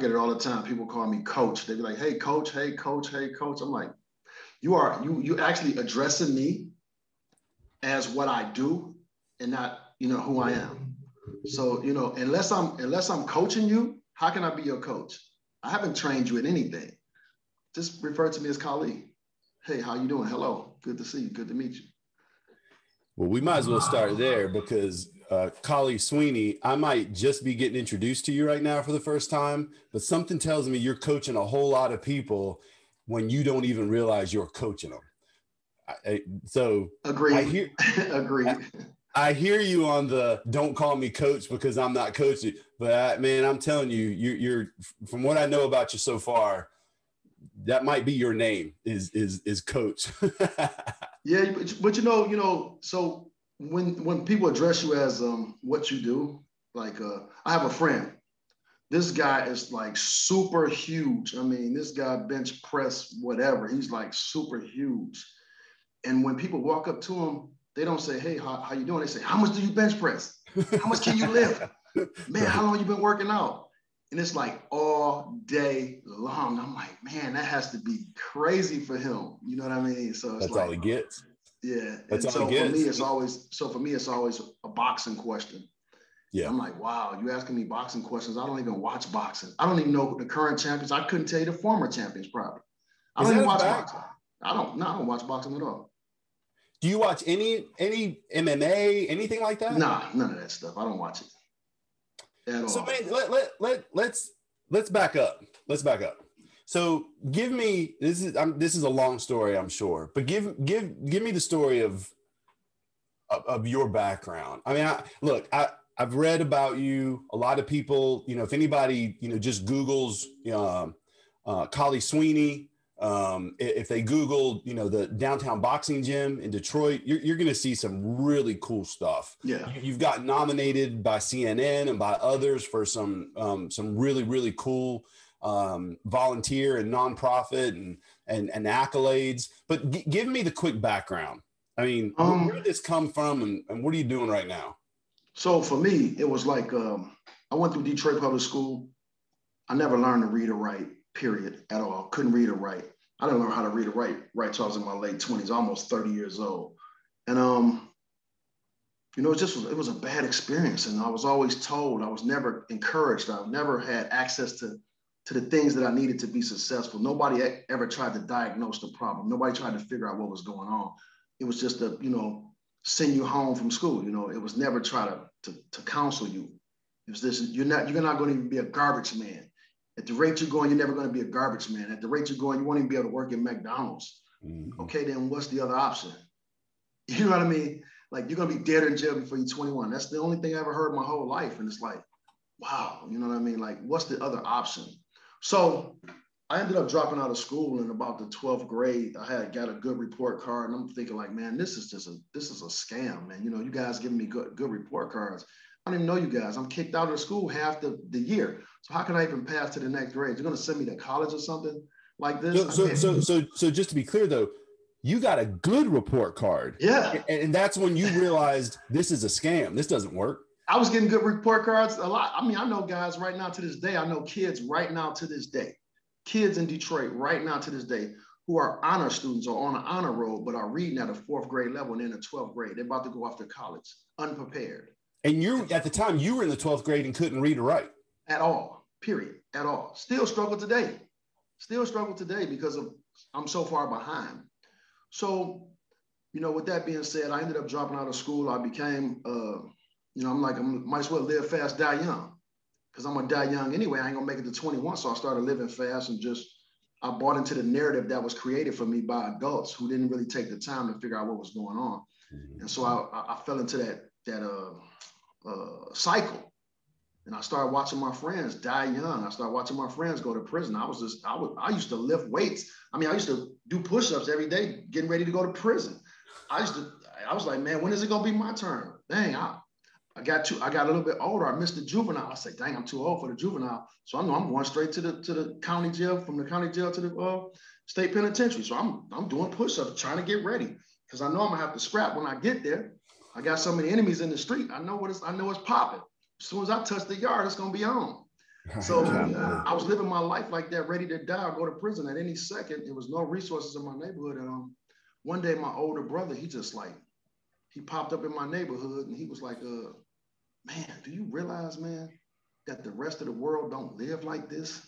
at it all the time. People call me coach. They be like, hey, coach, hey, coach, hey, coach. I'm like, you actually addressing me as what I do and not, who I am. So, unless I'm coaching you, how can I be your coach? I haven't trained you in anything. Just refer to me as Khali. Hey, how you doing? Hello. Good to see you. Good to meet you. Well, we might as well start there because Khali Sweeney, I might just be getting introduced to you right now for the first time, but something tells me you're coaching a whole lot of people when you don't even realize you're coaching them. So agreed. I hear you on the don't call me coach because I'm not coaching, but man, I'm telling you, you're from what I know about you so far, that might be your name is coach. Yeah, but so when people address you as what you do, like I have a friend. This guy is like super huge. I mean, this guy bench press whatever. He's like super huge. And when people walk up to him, they don't say, hey, how you doing? They say, how much do you bench press? How much can you lift? Man, how long you been working out? And it's like all day long. I'm like, man, that has to be crazy for him. You know what I mean? So it's that's like, all he gets. Yeah. That's and all so he gets. for me, it's always a boxing question. Yeah. I'm like, wow, you asking me boxing questions. I don't even watch boxing. I don't even know the current champions. I couldn't tell you the former champions probably. I don't even watch boxing. I don't watch boxing at all. Do you watch any MMA, anything like that? Nah, none of that stuff. I don't watch it. So man, let's back up. Let's back up. So give me this is a long story, I'm sure, but give me the story of your background. I mean, I've read about you. A lot of people, if anybody, just Googles Khali Sweeney. If they Googled, the downtown boxing gym in Detroit, you're going to see some really cool stuff. Yeah. You've got nominated by CNN and by others for some really, really cool volunteer and nonprofit and accolades. But give me the quick background. I mean, where did this come from and what are you doing right now? So for me, it was like I went through Detroit Public School. I never learned to read or write. Period, at all. Couldn't read or write. I didn't learn how to read or write till I was in my late 20s, almost 30 years old. And it was a bad experience. And I was always told, I was never encouraged. I never had access to the things that I needed to be successful. Nobody ever tried to diagnose the problem. Nobody tried to figure out what was going on. It was just send you home from school. It was never try to counsel you. It was this, you're not going to be a garbage man. At the rate you're going, you're never going to be a garbage man. At the rate you're going, you won't even be able to work at McDonald's. Mm-hmm. Okay, then what's the other option? You know what I mean? Like, you're going to be dead or in jail before you're 21. That's the only thing I ever heard my whole life. And it's like, wow, you know what I mean? Like, what's the other option? So I ended up dropping out of school in about the 12th grade. I got a good report card. And I'm thinking like, man, this is a scam, man. You guys giving me good report cards. I don't even know you guys. I'm kicked out of school half the year. So how can I even pass to the next grade? You're going to send me to college or something like this? So just to be clear though, you got a good report card. Yeah. And that's when you realized this is a scam. This doesn't work. I was getting good report cards a lot. I mean, I know guys right now to this day. I know kids right now to this day. Kids in Detroit right now to this day who are honor students or on an honor roll, but are reading at a 4th grade level and in the 12th grade. They're about to go off to college, unprepared. And at the time you were in the 12th grade and couldn't read or write. At all, period, at all. Still struggle today because I'm so far behind. So, with that being said, I ended up dropping out of school. I became, I might as well live fast, die young. Because I'm going to die young anyway. I ain't going to make it to 21. So I started living fast and I bought into the narrative that was created for me by adults who didn't really take the time to figure out what was going on. Mm-hmm. And so I fell into that cycle. And I started watching my friends die young. I started watching my friends go to prison. I used to lift weights. I mean, I used to do push-ups every day, getting ready to go to prison. I was like, man, when is it going to be my turn? Dang, I got a little bit older. I missed the juvenile. I said, dang, I'm too old for the juvenile. So I know I'm going straight to the county jail, from the county jail to the state penitentiary. So I'm doing push-ups, trying to get ready because I know I'm gonna have to scrap when I get there. I got so many enemies in the street. I know it's popping. As soon as I touch the yard, it's gonna be on. So I was living my life like that, ready to die or go to prison at any second. There was no resources in my neighborhood. And one day my older brother, he popped up in my neighborhood and he was like, man, do you realize, man, that the rest of the world don't live like this?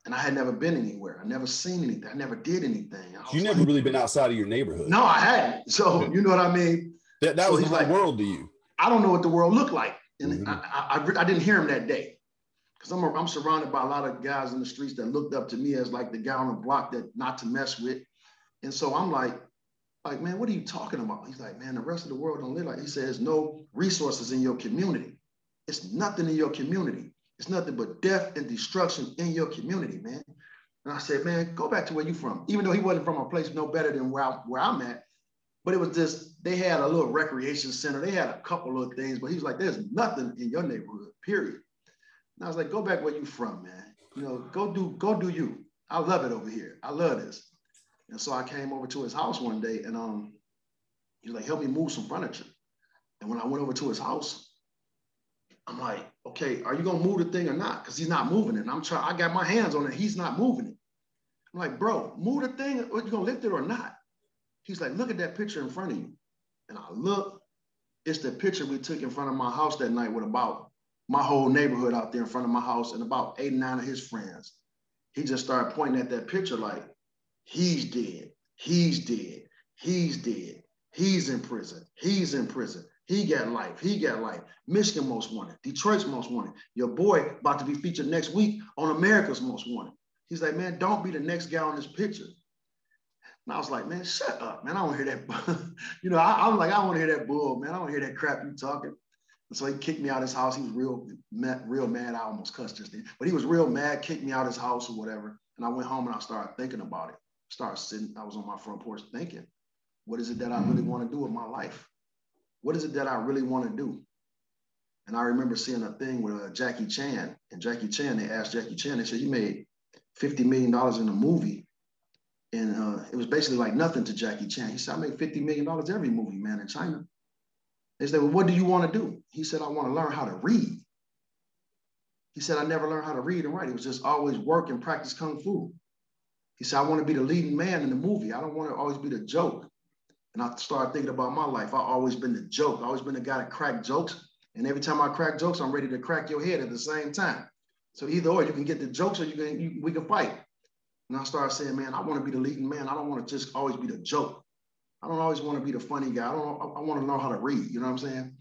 And I had never been anywhere. I never seen anything. I never did anything. You never really been outside of your neighborhood. No, I hadn't. So you know what I mean? That was the whole world to you. I don't know what the world looked like. And I didn't hear him that day. Because I'm surrounded by a lot of guys in the streets that looked up to me as like the guy on the block that not to mess with. And so I'm like, man, what are you talking about? He's like, man, the rest of the world don't live like. He says, no resources in your community. It's nothing in your community. It's nothing but death and destruction in your community, man. And I said, man, go back to where you from. Even though he wasn't from a place no better than where I'm at, but it was just, they had a little recreation center. They had a couple of things, but he was like, there's nothing in your neighborhood, period. And I was like, go back where you from, man. You know, go do you. I love it over here. I love this. And so I came over to his house one day and he was like, help me move some furniture. And when I went over to his house, I'm like, okay, are you gonna move the thing or not? Because he's not moving it. And I got my hands on it. He's not moving it. I'm like, bro, move the thing. Are you gonna lift it or not? He's like, look at that picture in front of you. And I look, it's the picture we took in front of my house that night with about my whole neighborhood out there in front of my house and about 8 or 9 of his friends. He just started pointing at that picture like, he's dead, he's dead, he's dead, he's in prison, he's in prison. He got life. He got life. Michigan Most Wanted. Detroit's Most Wanted. Your boy about to be featured next week on America's Most Wanted. He's like, man, don't be the next guy on this picture. And I was like, man, shut up, man. I don't hear that. You know, I'm like, I don't want to hear that bull, man. I don't hear that crap you talking. And so he kicked me out of his house. He was real mad. I almost cussed just then. But he was real mad, kicked me out of his house or whatever. And I went home and I started thinking about it. Started sitting. I was on my front porch thinking, what is it that I really want to do with my life? What is it that I really want to do? And I remember seeing a thing with Jackie Chan. And Jackie Chan, they asked Jackie Chan, they said, you made $50 million in a movie. And it was basically like nothing to Jackie Chan. He said, I make $50 million every movie, man, in China. They said, well, what do you want to do? He said, I want to learn how to read. He said, I never learned how to read and write. It was just always work and practice Kung Fu. He said, I want to be the leading man in the movie. I don't want to always be the joke. And I started thinking about my life. I've always been the joke. I've always been the guy that cracked jokes. And every time I crack jokes, I'm ready to crack your head at the same time. So either or, you can get the jokes or we can fight. And I started saying, man, I want to be the leading man. I don't want to just always be the joke. I don't always want to be the funny guy. I want to know how to read. You know what I'm saying?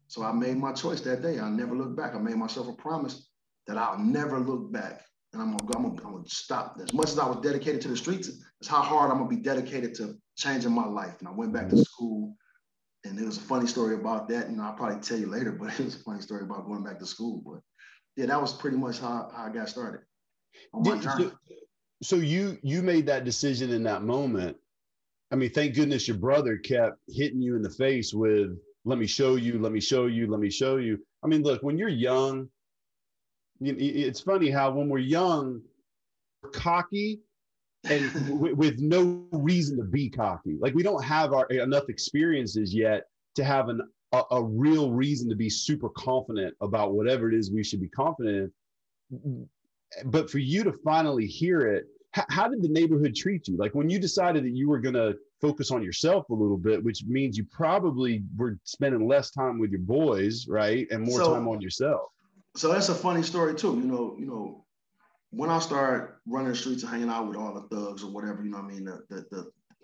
So I made my choice that day. I never looked back. I made myself a promise that I'll never look back. And I'm gonna stop. As much as I was dedicated to the streets, it's how hard I'm gonna be dedicated to changing my life. And I went back to school, and there was a funny story about that. You know, I'll probably tell you later, but it was a funny story about going back to school. But yeah, that was pretty much how I got started on my journey. So you made that decision in that moment. I mean, thank goodness your brother kept hitting you in the face with, let me show you, let me show you, let me show you. I mean, look, when you're young, it's funny how when we're young, we're cocky and with no reason to be cocky. Like we don't have enough experiences yet to have a real reason to be super confident about whatever it is we should be confident in. But for you to finally hear it, how did the neighborhood treat you? Like when you decided that you were going to focus on yourself a little bit, which means you probably were spending less time with your boys, right? And more time on yourself. So that's a funny story too. You know, when I started running the streets and hanging out with all the thugs or whatever, you know what I mean?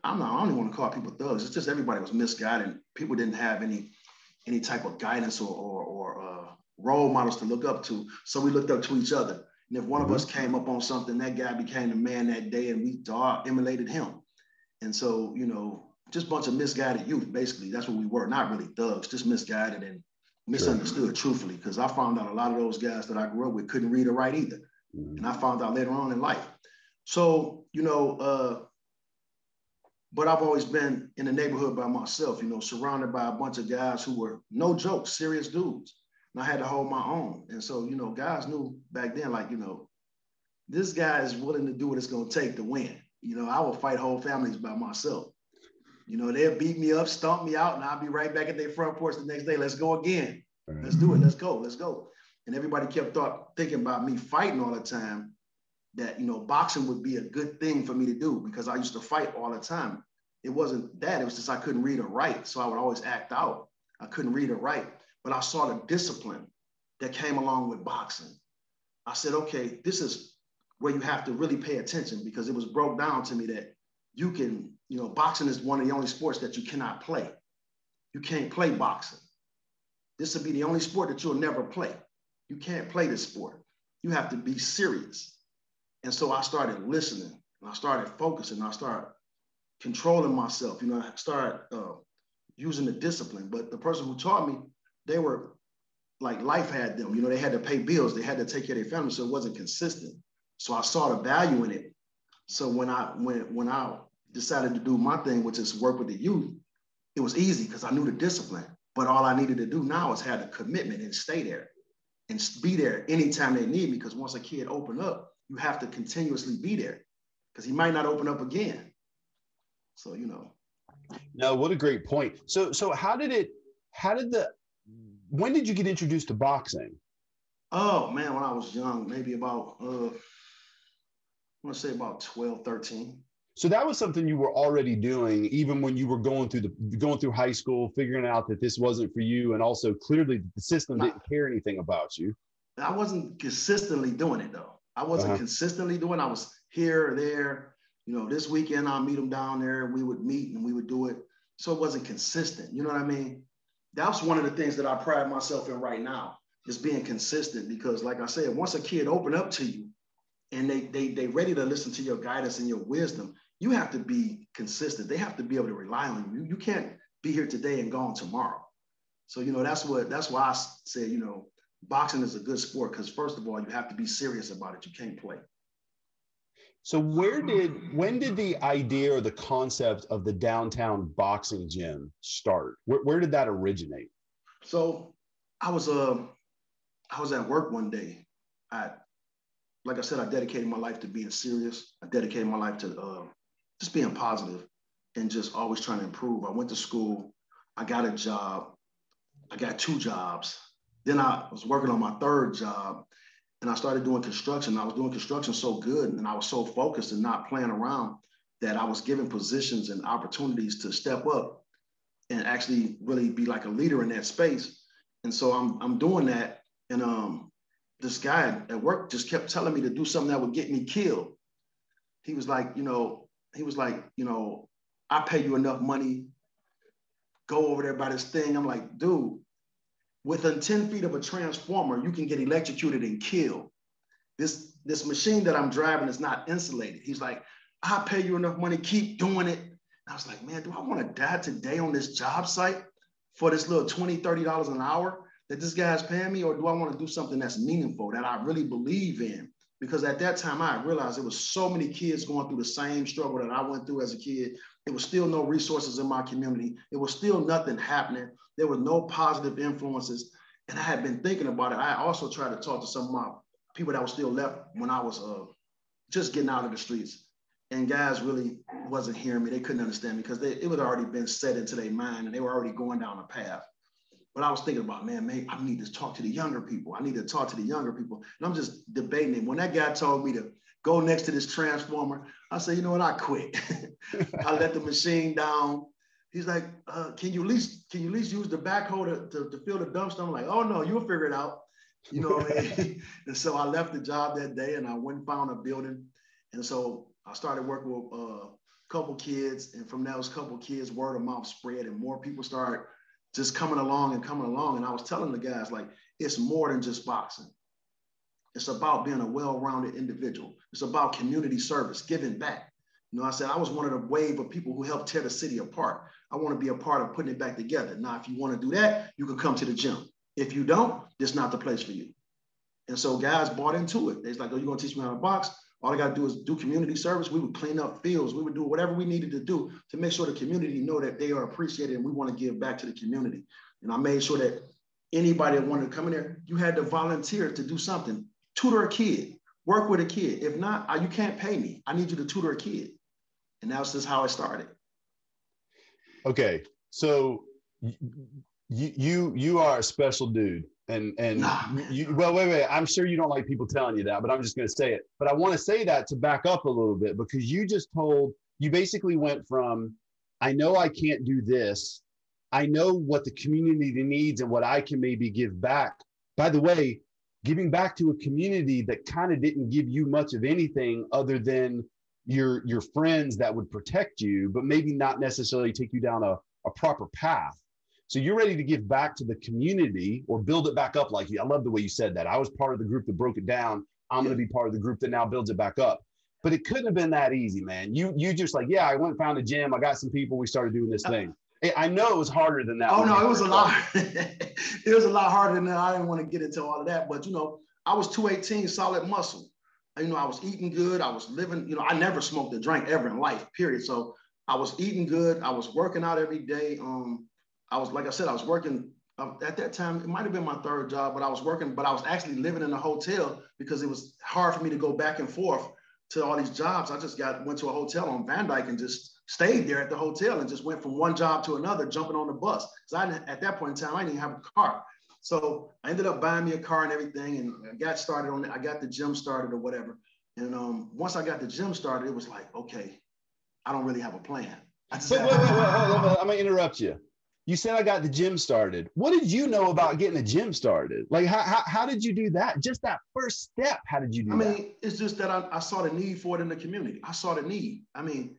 I don't even want to call people thugs. It's just everybody was misguided. People didn't have any type of guidance or role models to look up to. So we looked up to each other. And if one of us came up on something, that guy became the man that day and we all emulated him. And so, you know, just a bunch of misguided youth, basically. That's what we were. Not really thugs, just misguided and misunderstood, truthfully, because I found out a lot of those guys that I grew up with couldn't read or write either. And I found out later on in life. So, you know, but I've always been in the neighborhood by myself, you know, surrounded by a bunch of guys who were, no joke, serious dudes. And I had to hold my own. And so, you know, guys knew back then, like, you know, this guy is willing to do what it's going to take to win. You know, I will fight whole families by myself. You know, they'll beat me up, stomp me out, and I'll be right back at their front porch the next day. Let's go again. Let's do it. Let's go. Let's go. And everybody kept thinking about me fighting all the time, that, you know, boxing would be a good thing for me to do because I used to fight all the time. It wasn't that, it was just I couldn't read or write. So I would always act out. I couldn't read or write, but I saw the discipline that came along with boxing. I said, okay, this is where you have to really pay attention, because it was broke down to me that you can, you know, boxing is one of the only sports that you cannot play. You can't play boxing. This will be the only sport that you'll never play. You can't play this sport. You have to be serious. And so I started listening, and I started focusing, and I started controlling myself. You know, I started using the discipline. But the person who taught me, they were like, life had them. You know, they had to pay bills. They had to take care of their family, so it wasn't consistent. So I saw the value in it. So when I decided to do my thing, which is work with the youth, it was easy because I knew the discipline. But all I needed to do now is have the commitment and stay there and be there anytime they need me. Because once a kid open up, you have to continuously be there, because he might not open up again. So, you know. No, what a great point. So when did you get introduced to boxing? Oh man, when I was young, maybe about, I want to say about 12, 13. So that was something you were already doing, even when you were going through high school, figuring out that this wasn't for you, and also clearly the system didn't care anything about you. I wasn't consistently doing it though. I wasn't consistently doing it. I was here or there. You know, this weekend I'll meet them down there. We would meet and we would do it. So it wasn't consistent. You know what I mean? That's one of the things that I pride myself in right now, is being consistent. Because like I said, once a kid open up to you and they ready to listen to your guidance and your wisdom, you have to be consistent. They have to be able to rely on you. You can't be here today and gone tomorrow. So, you know, that's why I said, you know, boxing is a good sport, because first of all, you have to be serious about it. You can't play. So when did the idea or the concept of the downtown boxing gym start? Where did that originate? So I was at work one day. Like I said, I dedicated my life to being serious. I dedicated my life to just being positive and just always trying to improve. I went to school. I got a job. I got 2 jobs. Then I was working on my 3rd job, and I started doing construction. I was doing construction so good, and I was so focused and not playing around, that I was given positions and opportunities to step up and actually really be like a leader in that space. And so I'm doing that. And this guy at work just kept telling me to do something that would get me killed. He was like, you know, I pay you enough money. Go over there by this thing. I'm like, dude, within 10 feet of a transformer, you can get electrocuted and killed. This machine that I'm driving is not insulated. He's like, I pay you enough money, keep doing it. And I was like, man, do I want to die today on this job site for this little $20, $30 an hour that this guy's paying me? Or do I want to do something that's meaningful, that I really believe in? Because at that time, I realized there was so many kids going through the same struggle that I went through as a kid. There was still no resources in my community. There was still nothing happening. There were no positive influences. And I had been thinking about it. I also tried to talk to some of my people that were still left when I was just getting out of the streets. And guys really wasn't hearing me. They couldn't understand me, because it had already been set into their mind, and they were already going down a path. But I was thinking about, man, I need to talk to the younger people. I need to talk to the younger people. And I'm just debating it. When that guy told me to go next to this transformer, I said, you know what, I quit. I let the machine down. He's like, can you at least use the backhoe to fill the dumpster? I'm like, oh no, you'll figure it out. You know what I mean? And so I left the job that day, and I went and found a building. And so I started working with a couple kids. And from those couple kids, word of mouth spread, and more people started just coming along. And I was telling the guys, like, it's more than just boxing. It's about being a well-rounded individual. It's about community service, giving back. You know, I said, I was one of the wave of people who helped tear the city apart. I want to be a part of putting it back together. Now, if you want to do that, you can come to the gym. If you don't, it's not the place for you. And so guys bought into it. They're like, oh, you're going to teach me how to box? All I got to do is do community service. We would clean up fields. We would do whatever we needed to do to make sure the community know that they are appreciated and we want to give back to the community. And I made sure that anybody that wanted to come in there, you had to volunteer to do something. Tutor a kid, work with a kid. If not, you can't pay me. I need you to tutor a kid. And that's just how it started. Okay, so You are a special dude. And well, wait. I'm sure you don't like people telling you that, but I'm just going to say it. But I want to say that to back up a little bit, because you basically went from, I know I can't do this. I know what the community needs and what I can maybe give back. By the way, giving back to a community that kind of didn't give you much of anything other than your friends that would protect you, but maybe not necessarily take you down a proper path. So you're ready to give back to the community or build it back up. Like you. I love the way you said that. I was part of the group that broke it down. I'm going to be part of the group that now builds it back up. But it couldn't have been that easy, man. You just like, yeah, I went and found a gym. I got some people. We started doing this thing. I know it was harder than that. Oh, no, it was a lot. It was a lot harder than that. I didn't want to get into all of that. But, I was 218, solid muscle. I was eating good. I was living, I never smoked or drank ever in life, period. So I was eating good. I was working out every day. I was, like I said, I was working at that time. It might have been my third job, but I was working, but I was actually living in a hotel because it was hard for me to go back and forth to all these jobs. I just went to a hotel on Van Dyke and just stayed there at the hotel and just went from one job to another, jumping on the bus. Because at that point in time, I didn't even have a car. So I ended up buying me a car and everything, and I got started on it. I got the gym started or whatever. And once I got the gym started, it was like, okay, I don't really have a plan. Wait, hold on. I'm gonna interrupt you. You said I got the gym started. What did you know about getting a gym started? Like, how did you do that? Just that first step, how did you do that? I mean, it's just that I saw the need for it in the community. I saw the need. I mean,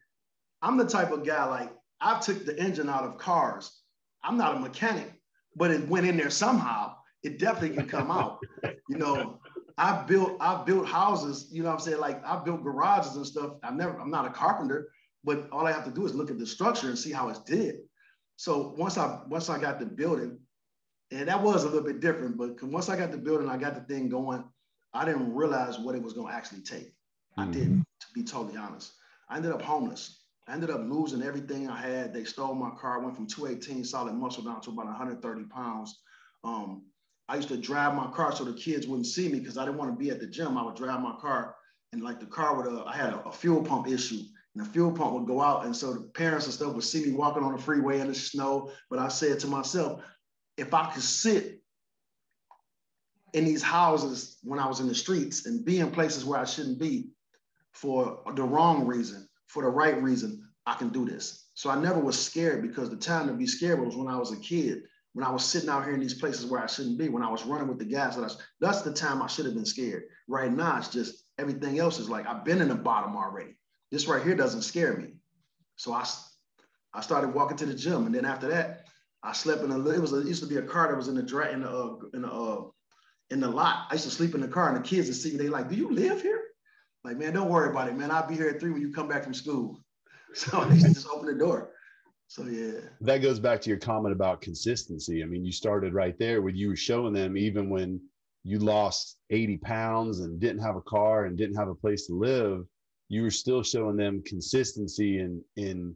I'm the type of guy, like, I took the engine out of cars. I'm not a mechanic, but it went in there somehow. It definitely can come out. I've built houses, what I'm saying? Like, I've built garages and stuff. I'm not a carpenter, but all I have to do is look at the structure and see how it's did. So once I got the building, and that was a little bit different, but once I got the building, I got the thing going, I didn't realize what it was going to actually take. I didn't, to be totally honest. I ended up homeless. I ended up losing everything I had. They stole my car. I went from 218 solid muscle down to about 130 pounds. I used to drive my car so the kids wouldn't see me because I didn't want to be at the gym. I would drive my car, and like the car would, I had a fuel pump issue. And the fuel pump would go out. And so the parents and stuff would see me walking on the freeway in the snow. But I said to myself, if I could sit in these houses when I was in the streets and be in places where I shouldn't be for the wrong reason, for the right reason, I can do this. So I never was scared, because the time to be scared was when I was a kid, when I was sitting out here in these places where I shouldn't be, when I was running with the gas. That's the time I should have been scared. Right now, it's just everything else is like, I've been in the bottom already. This right here doesn't scare me. So I started walking to the gym. And then after that, I slept in it used to be a car that was in the lot. I used to sleep in the car, and the kids would see me. They like, do you live here? Like, man, don't worry about it, man. I'll be here at 3 when you come back from school. So I used to just open the door. So, yeah. That goes back to your comment about consistency. I mean, you started right there when you were showing them, even when you lost 80 pounds and didn't have a car and didn't have a place to live, you were still showing them consistency in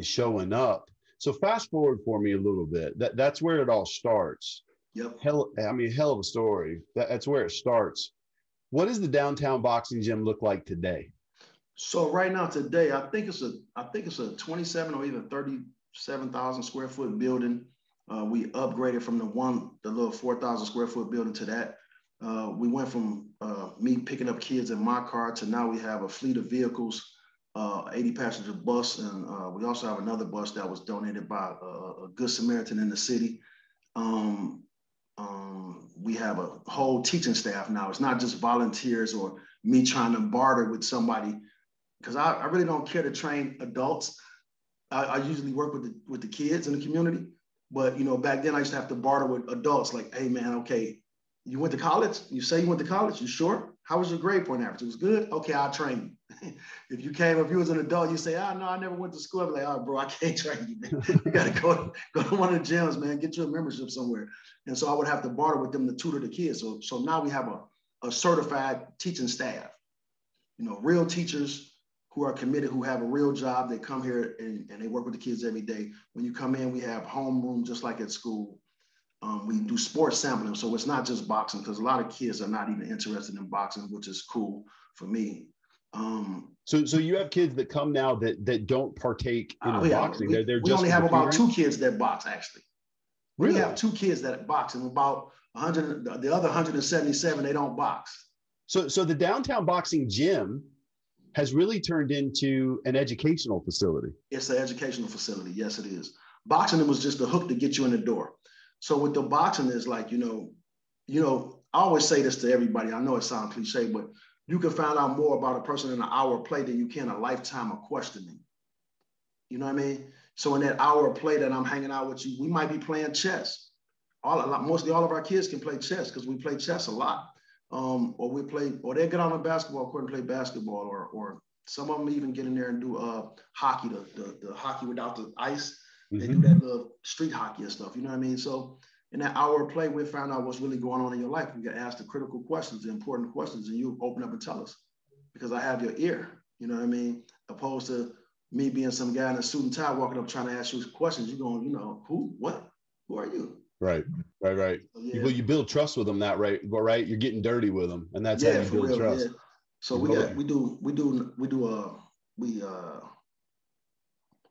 showing up. So fast forward for me a little bit. That's where it all starts. Yep. Hell of a story. That's where it starts. What does the downtown boxing gym look like today? So right now, today, I think it's a 27 or even 37,000 square foot building. We upgraded from the little 4,000 square foot building to that. We went from me picking up kids in my car to now we have a fleet of vehicles, 80 passenger bus. And we also have another bus that was donated by a Good Samaritan in the city. We have a whole teaching staff now. It's not just volunteers or me trying to barter with somebody, because I really don't care to train adults. I usually work with the kids in the community. But, back then I used to have to barter with adults like, hey, man, okay, you went to college? You say you went to college? You sure? How was your grade point average? It was good? Okay, I'll train you. If you was an adult, you say, no, I never went to school. I'm like, oh, bro, I can't train you, man. You got to go to one of the gyms, man. Get you a membership somewhere. And so I would have to barter with them to tutor the kids. So now we have a certified teaching staff, real teachers who are committed, who have a real job. They come here and they work with the kids every day. When you come in, we have homeroom just like at school. We do sports sampling, so it's not just boxing, because a lot of kids are not even interested in boxing, which is cool for me. So you have kids that come now that don't partake in boxing. We only have about 2 kids that box, actually. Really? We have 2 kids that box, and about 100, the other 177, they don't box. So the downtown boxing gym has really turned into an educational facility. It's an educational facility. Yes, it is. Boxing was just the hook to get you in the door. So with the boxing is like, you know, I always say this to everybody. I know it sounds cliche, but you can find out more about a person in an hour of play than you can a lifetime of questioning. You know what I mean? So in that hour of play that I'm hanging out with you, we might be playing chess. Mostly all of our kids can play chess because we play chess a lot. Or they get on the basketball court and play basketball, or some of them even get in there and do hockey, the hockey without the ice. They do that little street hockey and stuff. You know what I mean? So in that hour of play, we found out what's really going on in your life. We get asked the critical questions, the important questions, and you open up and tell us because I have your ear. You know what I mean? Opposed to me being some guy in a suit and tie walking up trying to ask you questions. You're going, you know, who, what, who are you? Right. So, yeah. You build trust with them that right. You're getting dirty with them, and that's how you build trust. Yeah. So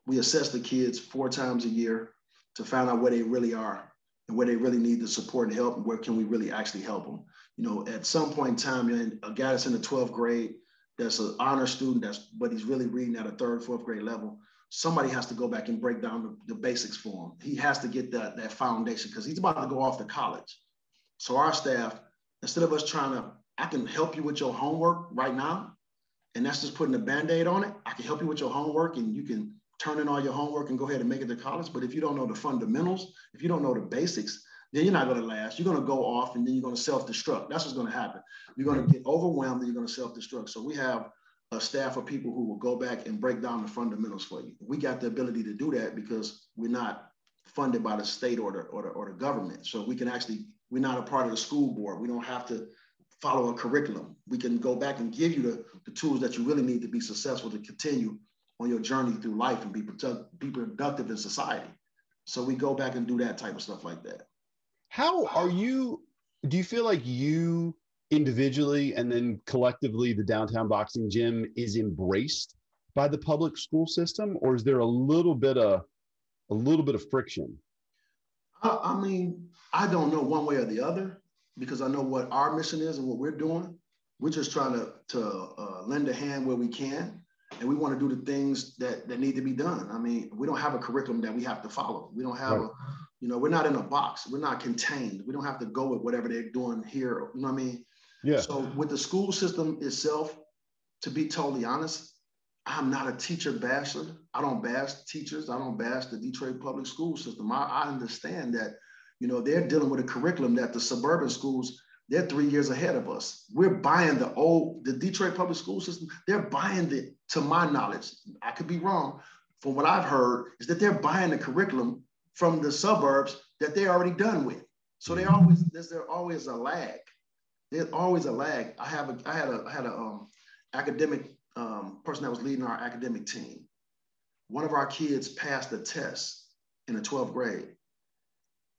we assess the kids 4 times a year to find out where they really are and where they really need the support and help, and where can we really actually help them. You know, at some point in time, a guy that's in the 12th grade, that's an honor student, but he's really reading at a 3rd, 4th grade level. Somebody has to go back and break down the basics for him. He has to get that foundation because he's about to go off to college. So our staff, instead of us I can help you with your homework right now, and that's just putting a Band-Aid on it. I can help you with your homework and you can turn in all your homework and go ahead and make it to college. But if you don't know the fundamentals, if you don't know the basics, then you're not going to last. You're going to go off and then you're going to self-destruct. That's what's going to happen. You're going to get overwhelmed and you're going to self-destruct. So we have a staff of people who will go back and break down the fundamentals for you. We got the ability to do that because we're not funded by the state or the government. So we're not a part of the school board. We don't have to follow a curriculum. We can go back and give you the tools that you really need to be successful to continue on your journey through life and be productive in society. So we go back and do that type of stuff like that. Do you feel like you individually and then collectively the downtown boxing gym is embraced by the public school system, or is there a little bit of friction? I mean, I don't know one way or the other because I know what our mission is and what we're doing. We're just trying to lend a hand where we can. And we want to do the things that need to be done. I mean, we don't have a curriculum that we have to follow. We don't have we're not in a box. We're not contained. We don't have to go with whatever they're doing here. You know what I mean? Yeah. So with the school system itself, to be totally honest, I'm not a teacher basher. I don't bash teachers. I don't bash the Detroit public school system. I understand that, they're dealing with a curriculum that the suburban schools, they're 3 years ahead of us. We're buying the Detroit public school system. They're buying to my knowledge, I could be wrong, from what I've heard, is that they're buying the curriculum from the suburbs that they're already done with. So there's always a lag. There's always a lag. I had a academic person that was leading our academic team. One of our kids passed the test in the 12th grade.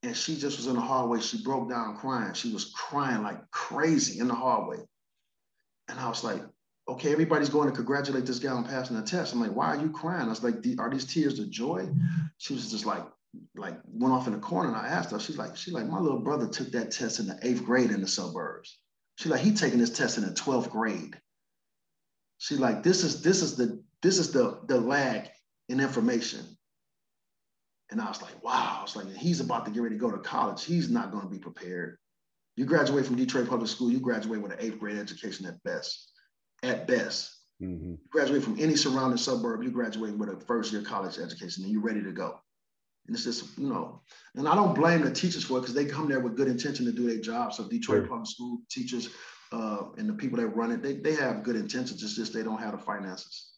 And she just was in the hallway. She broke down crying. She was crying like crazy in the hallway. And I was like, okay, everybody's going to congratulate this guy on passing the test. I'm like, why are you crying? I was like, are these tears of joy? She was just like went off in the corner. And I asked her, she's like, my little brother took that test in the 8th grade in the suburbs. She's like, he taking this test in the 12th grade. She's like, this is the lag in information. And I was like, wow. I was like, he's about to get ready to go to college. He's not going to be prepared. You graduate from Detroit Public School, you graduate with an 8th grade education at best. At best. Mm-hmm. You graduate from any surrounding suburb, you graduate with a 1st-year college education and you're ready to go. And it's just, and I don't blame the teachers for it because they come there with good intention to do their job. So Detroit Public School teachers and the people that run it, they have good intentions. It's just they don't have the finances.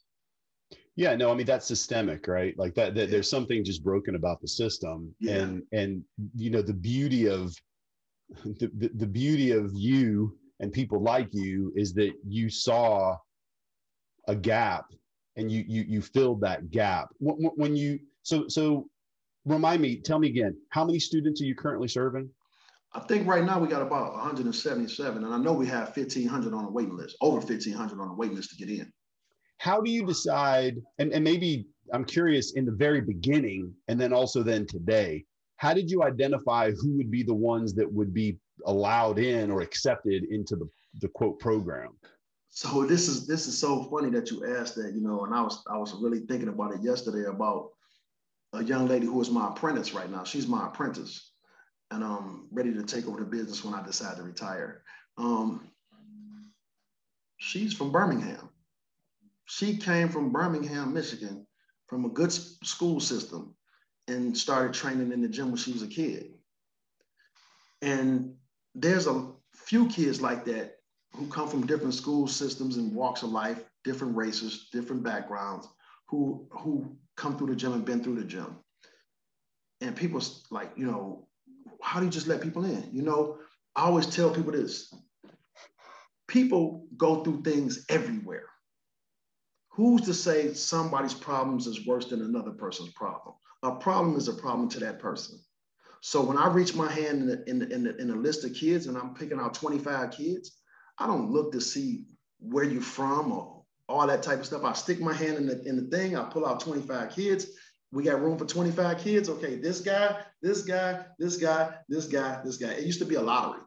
Yeah, no, I mean, that's systemic, right? Like that there's something just broken about the system. Yeah. And the beauty of the beauty of you and people like you is that you saw a gap and you filled that gap. When you so remind me, tell me again, how many students are you currently serving? I think right now we got about 177, and I know we have 1,500 on the waiting list, over 1,500 on the waiting list to get in. How do you decide, and maybe I'm curious in the very beginning, and then also then today, how did you identify who would be the ones that would be allowed in or accepted into the quote program? So this is so funny that you asked that, and I was really thinking about it yesterday about a young lady who is my apprentice right now. She's my apprentice, and I'm ready to take over the business when I decide to retire. She's from Birmingham. She came from Birmingham, Michigan, from a good school system, and started training in the gym when she was a kid. And there's a few kids like that who come from different school systems and walks of life, different races, different backgrounds, who come through the gym and been through the gym. And people like, how do you just let people in? I always tell people this. People go through things everywhere. Who's to say somebody's problems is worse than another person's problem? A problem is a problem to that person. So when I reach my hand in a list of kids and I'm picking out 25 kids, I don't look to see where you're from or all that type of stuff. I stick my hand in the thing, I pull out 25 kids. We got room for 25 kids. Okay, this guy, this guy, this guy, this guy, this guy. It used to be a lottery.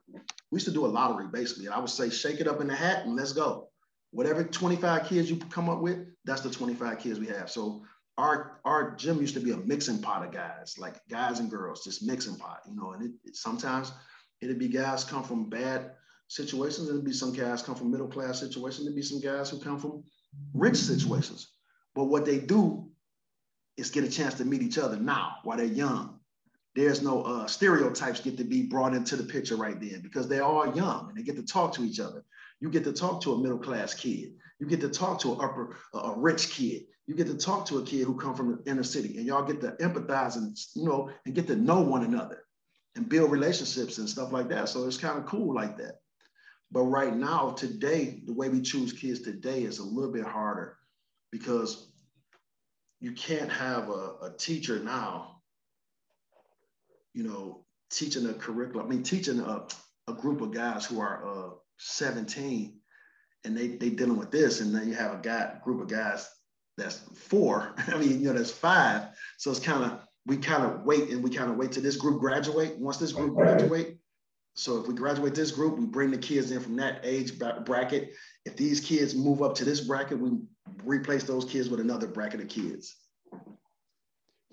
We used to do a lottery basically. And I would say, shake it up in the hat and let's go. Whatever 25 kids you come up with, that's the 25 kids we have. So our gym used to be a mixing pot of guys, like guys and girls, just mixing pot, and sometimes it'd be guys come from bad situations, and it'd be some guys come from middle-class situations, there'd be some guys who come from rich situations. But what they do is get a chance to meet each other now while they're young. There's no stereotypes get to be brought into the picture right then because they're all young and they get to talk to each other. You get to talk to a middle-class kid. You get to talk to a rich kid. You get to talk to a kid who come from the inner city, and y'all get to empathize and get to know one another and build relationships and stuff like that. So it's kind of cool like that. But right now, today, the way we choose kids today is a little bit harder because you can't have a teacher now, teaching a curriculum. I mean, teaching a group of guys who are 17 and they dealing with this, and then you have a group of guys that's 4. I mean, that's 5. So it's we kind of wait till this group graduate. Once this group graduate, so if we graduate this group, we bring the kids in from that age bracket. If these kids move up to this bracket, we replace those kids with another bracket of kids.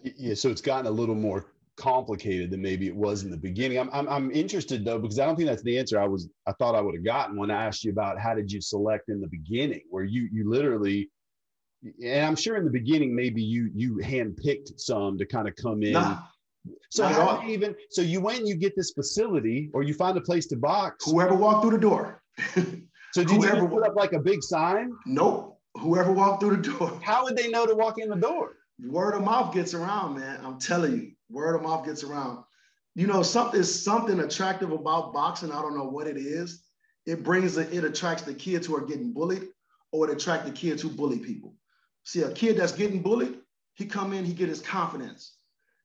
Yeah, so it's gotten a little more complicated than maybe it was in the beginning. I'm interested though, because I don't think that's the answer I thought I would have gotten when I asked you about how did you select in the beginning, where you literally, and I'm sure in the beginning maybe you handpicked some to kind of come in. Nah, so so you went and you get this facility, or you find a place to box. Whoever walked through the door. So did you put up like a big sign? Nope. Whoever walked through the door. How would they know to walk in the door? Word of mouth gets around, man. I'm telling you, word of mouth gets around. Something attractive about boxing. I don't know what it is. It attracts the kids who are getting bullied, or it attracts the kids who bully people. See, a kid that's getting bullied, he come in, he get his confidence.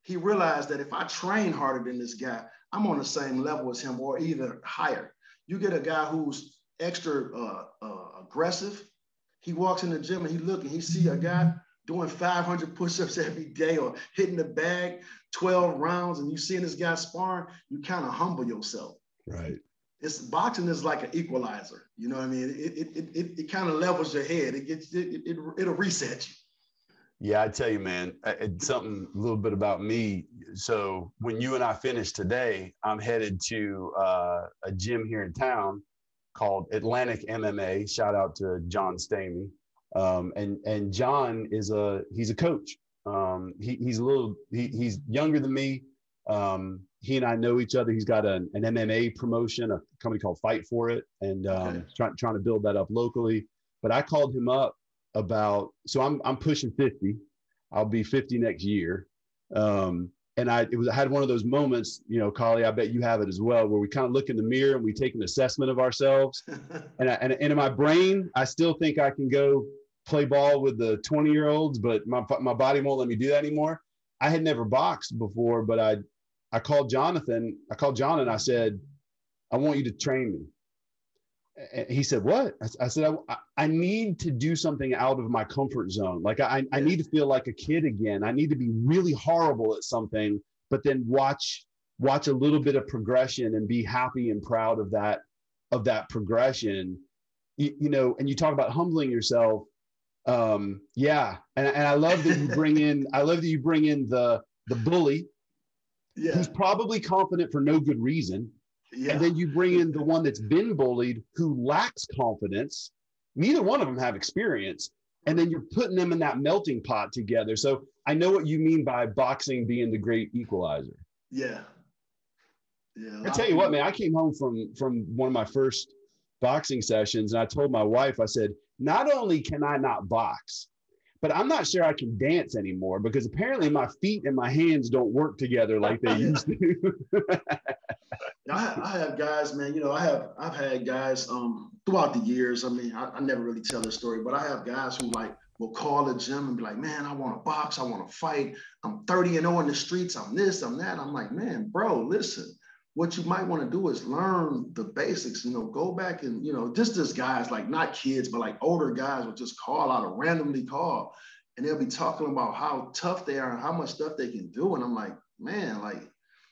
He realized that if I train harder than this guy, I'm on the same level as him or even higher. You get a guy who's extra aggressive. He walks in the gym and he see a guy doing 500 push-ups every day or hitting the bag 12 rounds, and you seeing this guy sparring, you kind of humble yourself. Right. Boxing is like an equalizer. You know what I mean? It kind of levels your head. It'll reset you. Yeah, I tell you, man, it's something a little bit about me. So when you and I finish today, I'm headed to a gym here in town called Atlantic MMA. Shout out to John Stamey. And John he's a coach. He's younger than me. He and I know each other. He's got an MMA promotion, a company called Fight For It, and trying to build that up locally. But I called him up so I'm pushing 50. I'll be 50 next year. And I had one of those moments, Khali, I bet you have it as well, where we kind of look in the mirror and we take an assessment of ourselves. and in my brain, I still think I can go play ball with the 20-year-olds, but my body won't let me do that anymore. I had never boxed before, but I called John and I said, I want you to train me. And he said, what? I said, I need to do something out of my comfort zone. Like I need to feel like a kid again. I need to be really horrible at something but then watch a little bit of progression and be happy and proud of that progression. You know, and you talk about humbling yourself. Yeah. And I love that you bring in, the bully, who's probably confident for no good reason. Yeah. And then you bring in the one that's been bullied who lacks confidence. Neither one of them have experience. And then you're putting them in that melting pot together. So I know what you mean by boxing being the great equalizer. Yeah. Yeah. I tell you what, man, I came home from one of my first boxing sessions, and I told my wife, I said, not only can I not box, but I'm not sure I can dance anymore, because apparently my feet and my hands don't work together like they used to. I have guys, man, you know, I've had guys throughout the years. I mean, I never really tell this story, but I have guys who like will call the gym and be like, man, I want to box, I want to fight. I'm 30-0 in the streets, I'm this, I'm that. I'm like, man, bro, listen. What you might want to do is learn the basics, you know, go back and, you know, just as guys, like not kids, but like older guys will just call out, or randomly call, and they'll be talking about how tough they are and how much stuff they can do. And I'm like, man, like,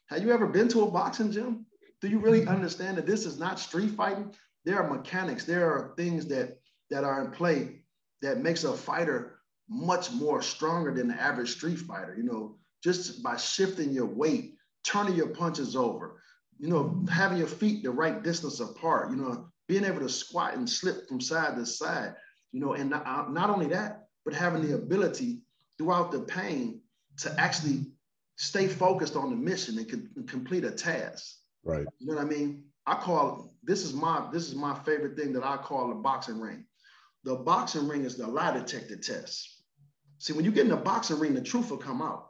have you ever been to a boxing gym? Do you really understand that this is not street fighting? There are mechanics, there are things that are in play that makes a fighter much more stronger than the average street fighter, you know, just by shifting your weight, turning your punches over, you know, having your feet the right distance apart, you know, being able to squat and slip from side to side, you know, and not only that, but having the ability throughout the pain to actually stay focused on the mission and complete a task. Right. You know what I mean? This is my favorite thing that I call the boxing ring. The boxing ring is the lie detector test. See, when you get in the boxing ring, the truth will come out.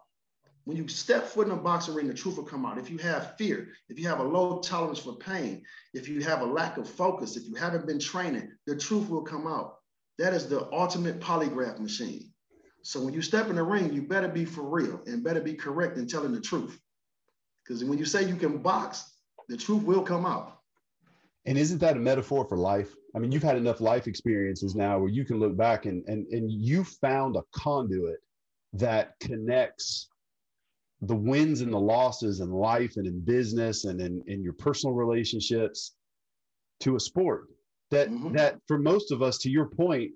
When you step foot in a boxing ring, the truth will come out. If you have fear, if you have a low tolerance for pain, if you have a lack of focus, if you haven't been training, the truth will come out. That is the ultimate polygraph machine. So when you step in the ring, you better be for real and better be correct in telling the truth. Because when you say you can box, the truth will come out. And isn't that a metaphor for life? I mean, you've had enough life experiences now where you can look back and you found a conduit that connects the wins and the losses in life and in business and in your personal relationships to a sport that for most of us, to your point,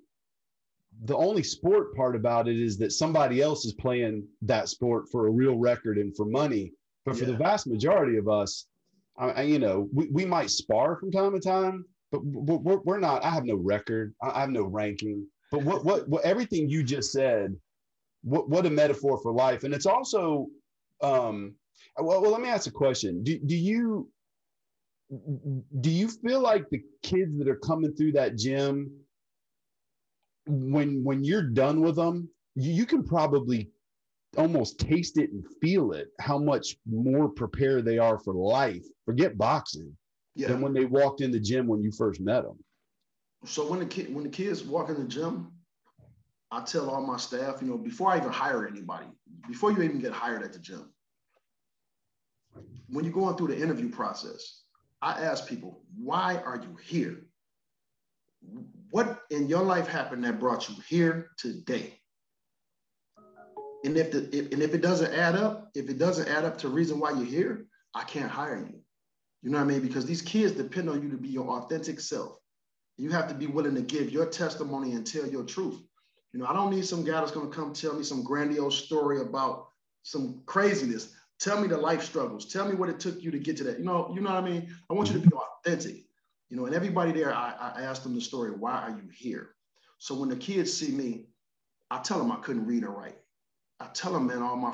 the only sport part about it is that somebody else is playing that sport for a real record and for money. But for the vast majority of us, you know, we might spar from time to time, but we're not. I have no record. I have no ranking. But what everything you just said, what a metaphor for life. And it's also, well, let me ask a question. Do you feel like the kids that are coming through that gym, when you're done with them, you can probably almost taste it and feel it, how much more prepared they are for life, forget boxing, than when they walked in the gym when you first met them? So when the kids walk in the gym, I tell all my staff, you know, before I even hire anybody, before you even get hired at the gym, when you're going through the interview process, I ask people, why are you here? What in your life happened that brought you here today? And if it doesn't add up, to the reason why you're here, I can't hire you. You know what I mean? Because these kids depend on you to be your authentic self. You have to be willing to give your testimony and tell your truth. You know, I don't need some guy that's going to come tell me some grandiose story about some craziness. Tell me the life struggles. Tell me what it took you to get to that. You know what I mean? I want you to be authentic. You know, and everybody there, I asked them the story, why are you here? So when the kids see me, I tell them I couldn't read or write. I tell them, man, all my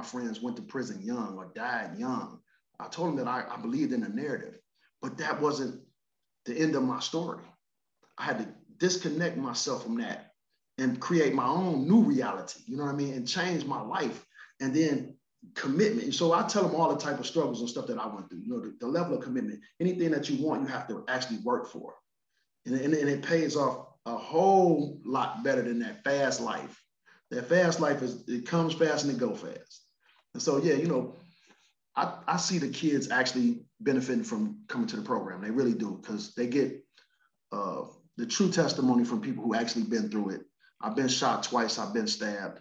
friends went to prison young or died young. I told them that I believed in the narrative, but that wasn't the end of my story. I had to disconnect myself from that and create my own new reality, you know what I mean? And change my life, and then commitment. And so I tell them all the type of struggles and stuff that I went through, you know, the level of commitment. Anything that you want, you have to actually work for. And it pays off a whole lot better than that fast life. That fast life it comes fast and it goes fast. And so, yeah, you know, I see the kids actually benefiting from coming to the program. They really do, because they get the true testimony from people who actually been through it. I've been shot twice. I've been stabbed.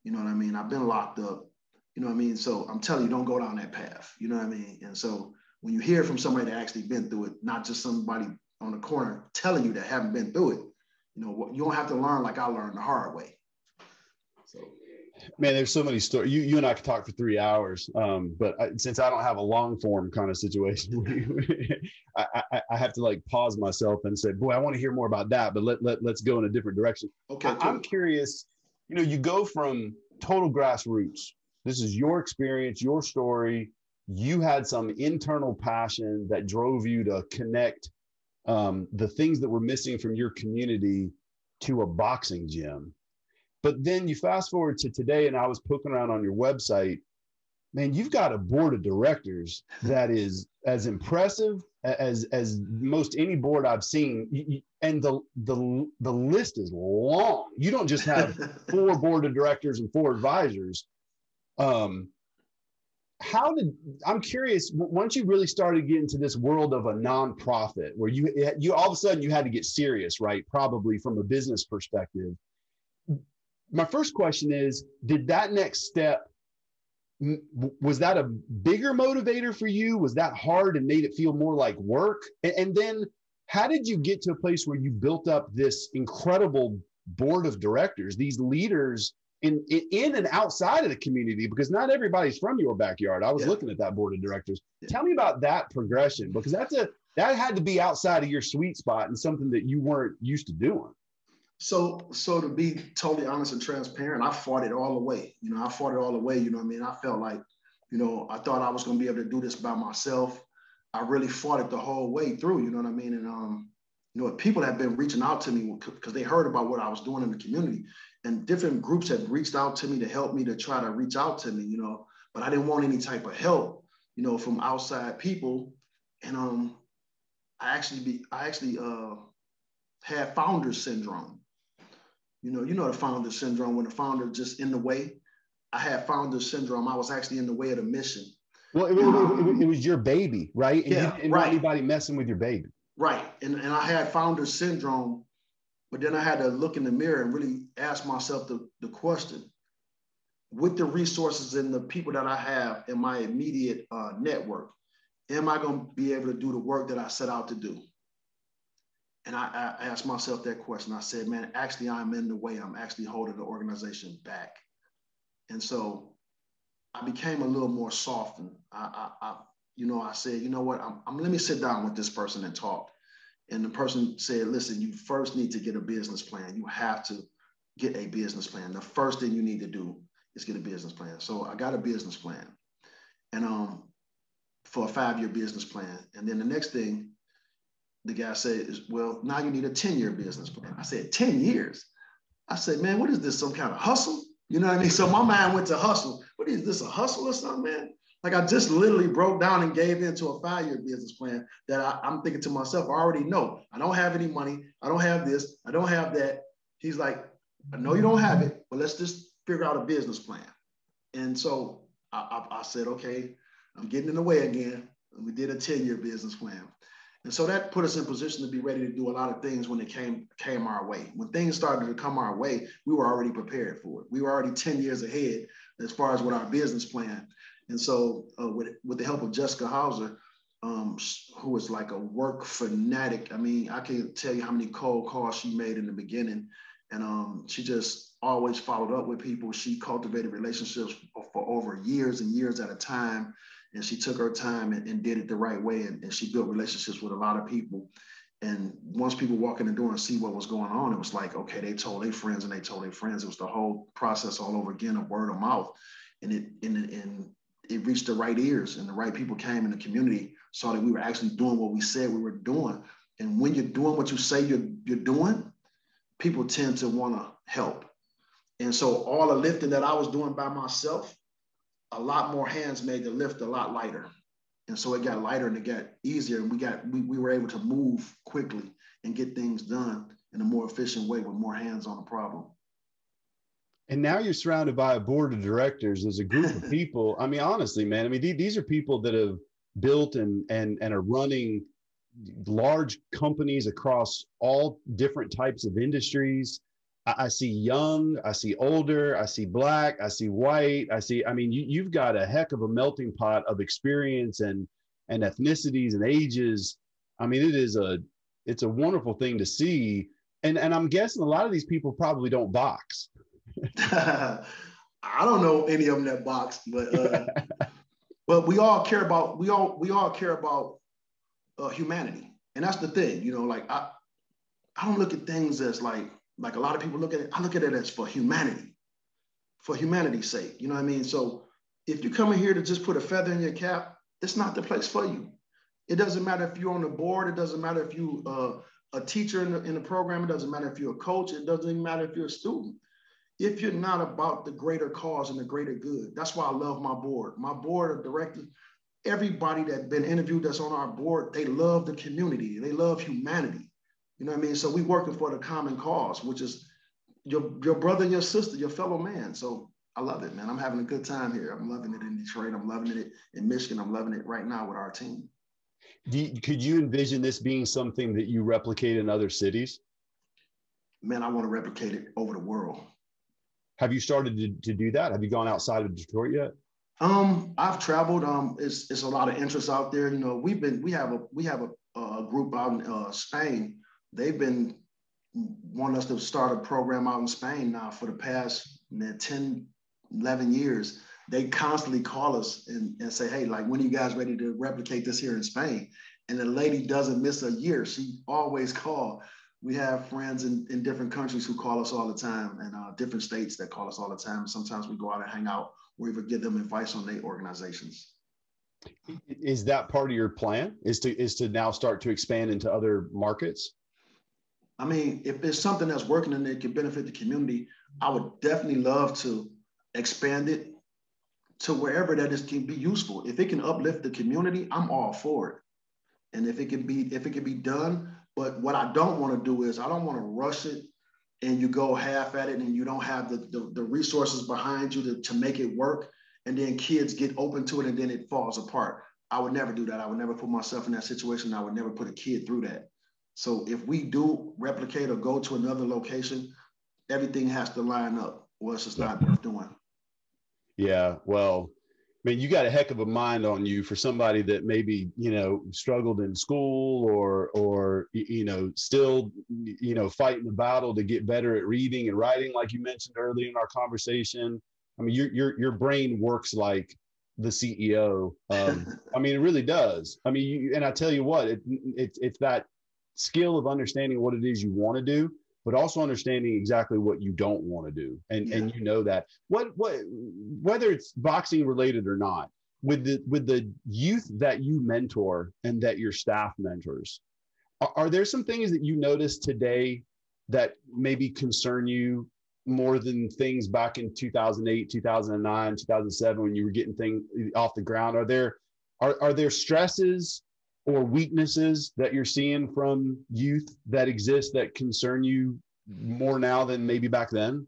You know what I mean? I've been locked up. You know what I mean? So I'm telling you, don't go down that path. You know what I mean? And so when you hear from somebody that actually been through it, not just somebody on the corner telling you that haven't been through it, you know, you don't have to learn like I learned the hard way. So, man, there's so many stories. You and I could talk for 3 hours, but since I don't have a long form kind of situation, I have to like pause myself and say, boy, I want to hear more about that, but let's go in a different direction. Okay, cool. I'm curious, you know, you go from total grassroots. This is your experience, your story. You had some internal passion that drove you to connect the things that were missing from your community to a boxing gym. But then you fast forward to today, and I was poking around on your website. Man, you've got a board of directors that is as impressive as most any board I've seen, and the list is long. You don't just have 4 board of directors and 4 advisors. I'm curious, once you really started getting to this world of a nonprofit, where you all of a sudden you had to get serious, right? Probably from a business perspective. My first question is, did that next step, was that a bigger motivator for you? Was that hard and made it feel more like work? And then how did you get to a place where you built up this incredible board of directors, these leaders in and outside of the community? Because not everybody's from your backyard. I was looking at that board of directors. Tell me about that progression, because that had to be outside of your sweet spot and something that you weren't used to doing. So to be totally honest and transparent, I fought it all the way. You know, I fought it all the way. You know what I mean? I felt like, you know, I thought I was going to be able to do this by myself. I really fought it the whole way through. You know what I mean? And you know, people have been reaching out to me because they heard about what I was doing in the community, and different groups have reached out to me to help me, to try to reach out to me. You know, but I didn't want any type of help, you know, from outside people. And I actually had founder syndrome. You know the founder syndrome, when the founder just in the way. I had founder syndrome. I was actually in the way of the mission. Well, it was your baby, right? And yeah, you didn't right. want anybody messing with your baby. Right. And I had founder syndrome, but then I had to look in the mirror and really ask myself the question, with the resources and the people that I have in my immediate network, am I going to be able to do the work that I set out to do? And I asked myself that question. I said, man, actually, I'm in the way. I'm actually holding the organization back. And so I became a little more softened. I said, you know what? let me sit down with this person and talk. And the person said, listen, you first need to get a business plan. You have to get a business plan. The first thing you need to do is get a business plan. So I got a business plan, and for a 5-year business plan. And then the next thing the guy said is, well, now you need a 10-year business plan. I said, 10 years? I said, man, what is this, some kind of hustle? You know what I mean? So my mind went to hustle. What is this, a hustle or something, man? Like, I just literally broke down and gave into a 5-year business plan that I'm thinking to myself, I already know. I don't have any money. I don't have this. I don't have that. He's like, I know you don't have it, but let's just figure out a business plan. And so I said, okay, I'm getting in the way again. And we did a 10-year business plan. And so that put us in position to be ready to do a lot of things when it came our way. When things started to come our way, we were already prepared for it. We were already 10 years ahead as far as with our business plan. And so with the help of Jessica Hauser, who is like a work fanatic. I mean, I can't tell you how many cold calls she made in the beginning. And she just always followed up with people. She cultivated relationships for over years and years at a time. And she took her time and did it the right way. And she built relationships with a lot of people. And once people walk in the door and see what was going on, it was like, okay, they told their friends and they told their friends. It was the whole process all over again of word of mouth. And it reached the right ears, and the right people came in the community, saw that we were actually doing what we said we were doing. And when you're doing what you say you're doing, people tend to want to help. And so all the lifting that I was doing by myself, a lot more hands made the lift a lot lighter. And so it got lighter and it got easier. And we were able to move quickly and get things done in a more efficient way with more hands on the problem. And now you're surrounded by a board of directors. There's a group of people. I mean, honestly, man, I mean, these are people that have built and are running large companies across all different types of industries. I see young, I see older, I see black, I see white, I mean, you've got a heck of a melting pot of experience and ethnicities and ages. I mean, it's a wonderful thing to see. And I'm guessing a lot of these people probably don't box. I don't know any of them that box, but we all care about humanity, and that's the thing. You know, like I don't look at things as like a lot of people look at it. I look at it as for humanity, for humanity's sake. You know what I mean? So if you come in here to just put a feather in your cap, it's not the place for you. It doesn't matter if you're on the board. It doesn't matter if you a teacher in the program. It doesn't matter if you're a coach. It doesn't even matter if you're a student. If you're not about the greater cause and the greater good, that's why I love my board. My board of directors, everybody that's been interviewed that's on our board, they love the community. They love humanity. You know what I mean? So we working for the common cause, which is your brother and your sister, your fellow man. So I love it, man. I'm having a good time here. I'm loving it in Detroit. I'm loving it in Michigan. I'm loving it right now with our team. Could you envision this being something that you replicate in other cities? Man, I want to replicate it over the world. Have you started to do that? Have you gone outside of Detroit yet? I've traveled. It's a lot of interest out there. You know, we have a group out in Spain. They've been wanting us to start a program out in Spain now for the past 10, 11 years. They constantly call us and say, hey, like, when are you guys ready to replicate this here in Spain? And the lady doesn't miss a year. She always calls. We have friends in different countries who call us all the time, and different states that call us all the time. Sometimes we go out and hang out or even give them advice on their organizations. Is that part of your plan? Is to now start to expand into other markets? I mean, if there's something that's working and it can benefit the community, I would definitely love to expand it to wherever that is can be useful. If it can uplift the community, I'm all for it. And if it can be done, but what I don't want to do is I don't want to rush it and you go half at it and you don't have the resources behind you to make it work. And then kids get open to it and then it falls apart. I would never do that. I would never put myself in that situation. I would never put a kid through that. So if we do replicate or go to another location, everything has to line up or it's just not worth doing. Yeah, well, I mean, you got a heck of a mind on you for somebody that maybe, struggled in school or still, fighting the battle to get better at reading and writing, like you mentioned earlier in our conversation. I mean, your brain works like the CEO. I mean, it really does. I mean, and I tell you what, it's that skill of understanding what it is you want to do, but also understanding exactly what you don't want to do. And that whether it's boxing related or not, with the youth that you mentor and that your staff mentors, are there some things that you notice today that maybe concern you more than things back in 2008, 2009, 2007, when you were getting things off the ground? Are there stresses or weaknesses that you're seeing from youth that exist that concern you more now than maybe back then?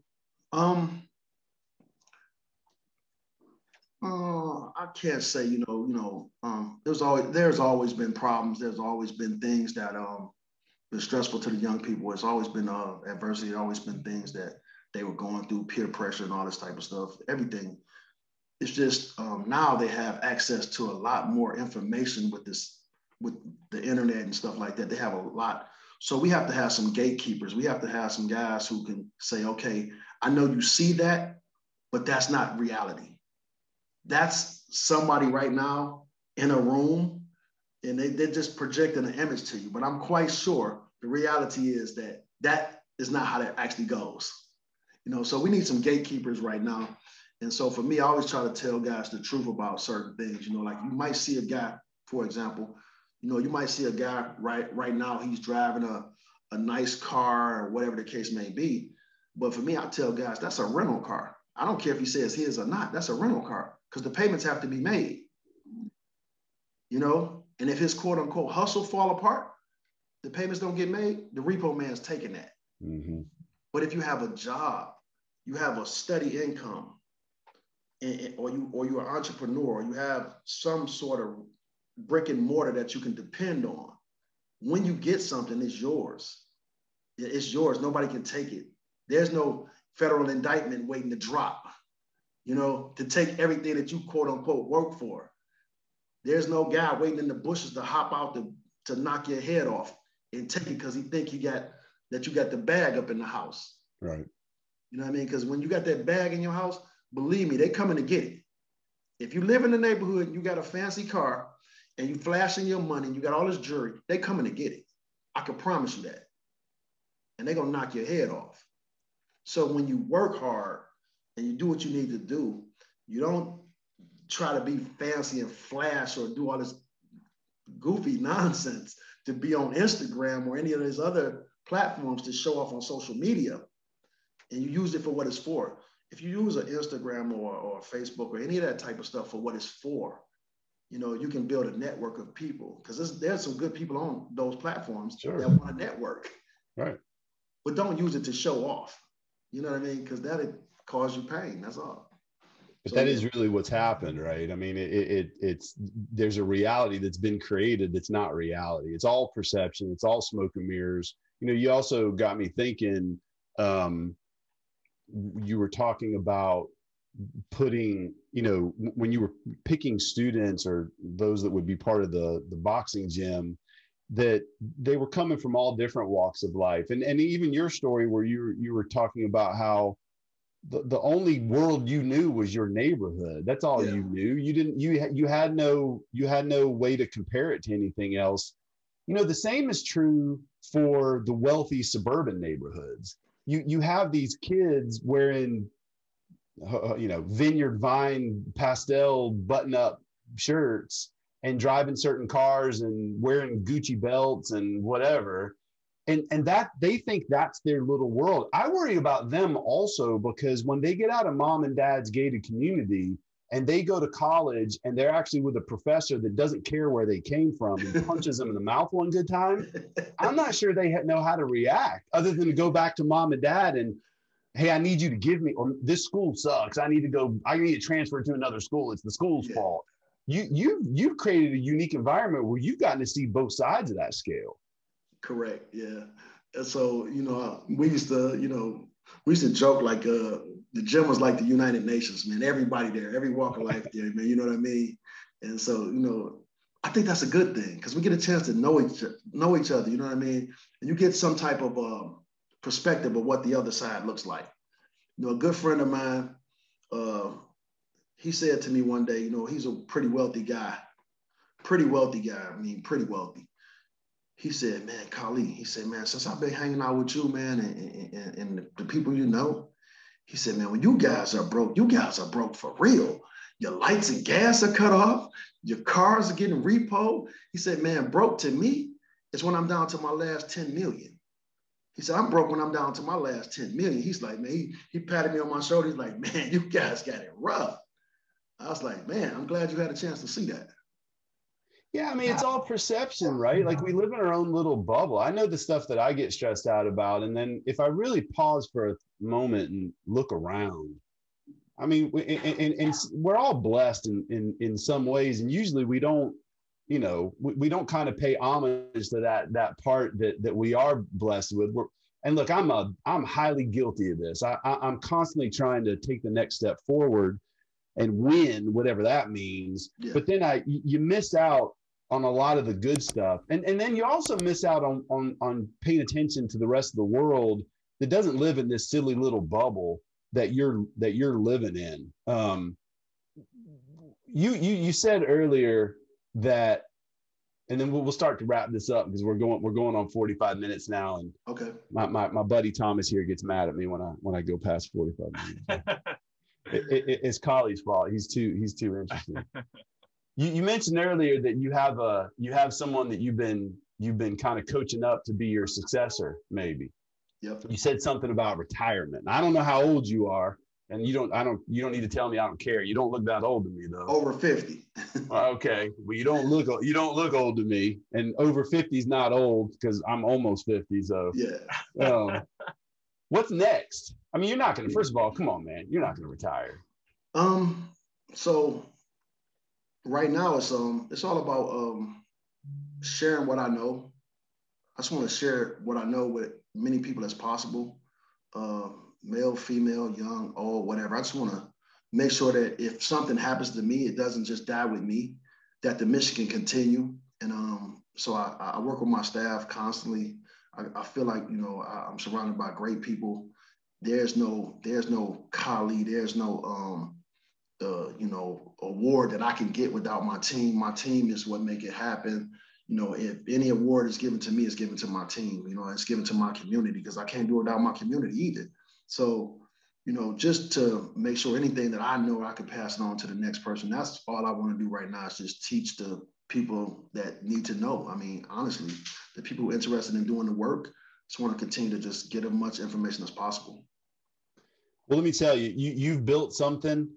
I can't say, there's always been problems. There's always been things that been stressful to the young people. It's always been adversity. It's always been things that they were going through, peer pressure and all this type of stuff. Everything. It's just now they have access to a lot more information with the internet and stuff like that. They have a lot. So we have to have some gatekeepers. We have to have some guys who can say, okay, I know you see that, but that's not reality. That's somebody right now in a room and they're just projecting an image to you. But I'm quite sure the reality is that is not how that actually goes. So we need some gatekeepers right now. And so for me, I always try to tell guys the truth about certain things. Like you might see a guy, for example, you might see a guy right now, he's driving a nice car or whatever the case may be. But for me, I tell guys, that's a rental car. I don't care if he says his or not, that's a rental car because the payments have to be made. And if his quote unquote hustle fall apart, the payments don't get made, the repo man's taking that. Mm-hmm. But if you have a job, you have a steady income, or you're an entrepreneur, or you have some sort of brick and mortar that you can depend on. When you get something, it's yours. It's yours. Nobody can take it. There's no federal indictment waiting to drop, you know, to take everything that you quote unquote work for. There's no guy waiting in the bushes to hop out to knock your head off and take it because he think you got the bag up in the house. Right. You know what I mean? Because when you got that bag in your house, believe me, they coming to get it. If you live in the neighborhood and you got a fancy car and you flashing your money and you got all this jewelry, they coming to get it. I can promise you that. And they're gonna knock your head off. So when you work hard and you do what you need to do, you don't try to be fancy and flash or do all this goofy nonsense to be on Instagram or any of these other platforms to show off on social media. And you use it for what it's for. If you use an Instagram or Facebook or any of that type of stuff for what it's for, you know, you can build a network of people because there's some good people on those platforms that want to network. Right. But don't use it to show off. You know what I mean? Because that'll cause you pain. That's all. But so, that is really what's happened, right? I mean, it's there's a reality that's been created that's not reality. It's all perception. It's all smoke and mirrors. You know, you also got me thinking, you were talking about putting, you know, when you were picking students or those that would be part of the boxing gym, that they were coming from all different walks of life. And even your story where you were talking about how the only world you knew was your neighborhood. That's all you knew. You had no way to compare it to anything else. You know, the same is true for the wealthy suburban neighborhoods. You have these kids wearing, you know, Vineyard Vine pastel button-up shirts and driving certain cars and wearing Gucci belts and whatever. And that they think that's their little world. I worry about them also because when they get out of mom and dad's gated community and they go to college and they're actually with a professor that doesn't care where they came from and punches them in the mouth one good time, I'm not sure they know how to react other than to go back to mom and dad and, hey, I need you to give me, or this school sucks. I need to transfer to another school. It's the school's fault. You've created a unique environment where you've gotten to see both sides of that scale. Correct. Yeah. And so, you know, we used to joke like the gym was like the United Nations, man. Everybody there, every walk of life there, man. You know what I mean? And so, you know, I think that's a good thing because we get a chance to know each other. You know what I mean? And you get some type of perspective of what the other side looks like. You know, a good friend of mine, he said to me one day, you know, he's a pretty wealthy guy. I mean, pretty wealthy. He said, man, Khali, he said, man, since I've been hanging out with you, man, and the people you know, he said, man, when you guys are broke for real. Your lights and gas are cut off. Your cars are getting repoed. He said, man, broke to me is when I'm down to my last 10 million. He said, I'm broke when I'm down to my last 10 million. He's like, man, he patted me on my shoulder. He's like, man, you guys got it rough. I was like, man, I'm glad you had a chance to see that. Yeah, I mean, it's all perception, right? Like we live in our own little bubble. I know the stuff that I get stressed out about. And then if I really pause for a moment and look around, I mean, and we're all blessed in some ways. And usually we don't, you know, we don't kind of pay homage to that part that we are blessed with. And look, I'm highly guilty of this. I'm constantly trying to take the next step forward and win, whatever that means. Yeah. But then you miss out on a lot of the good stuff. And then you also miss out on paying attention to the rest of the world that doesn't live in this silly little bubble that you're living in. You said earlier that, and then we'll start to wrap this up because we're going on 45 minutes now. And okay, my buddy Thomas here gets mad at me when I go past 45 minutes. It's Khali's fault. He's too interesting. You mentioned earlier that you have someone that you've been kind of coaching up to be your successor, maybe. Yep. You said something about retirement. I don't know how old you are, and you don't need to tell me. I don't care. You don't look that old to me though. Over 50. Okay, well you don't look old to me, and over 50 is not old because I'm almost 50. So yeah. What's next? I mean, you're not going to. First of all, come on, man. You're not going to retire. So right now it's all about sharing what I know. I just want to share what I know with many people as possible. male, female, young, old, whatever. I just want to make sure that if something happens to me, it doesn't just die with me, that the mission can continue. And so I work with my staff constantly. I feel like, you know, I'm surrounded by great people. There's no Khali, there's no you know, award that I can get without my team. My team is what make it happen. You know, if any award is given to me, it's given to my team. You know, it's given to my community, because I can't do it without my community either. So, you know, just to make sure anything that I know, I can pass it on to the next person. That's all I want to do right now, is just teach the people that need to know. I mean, honestly, the people who are interested in doing the work, just want to continue to just get as much information as possible. Well, let me tell you, you've built something.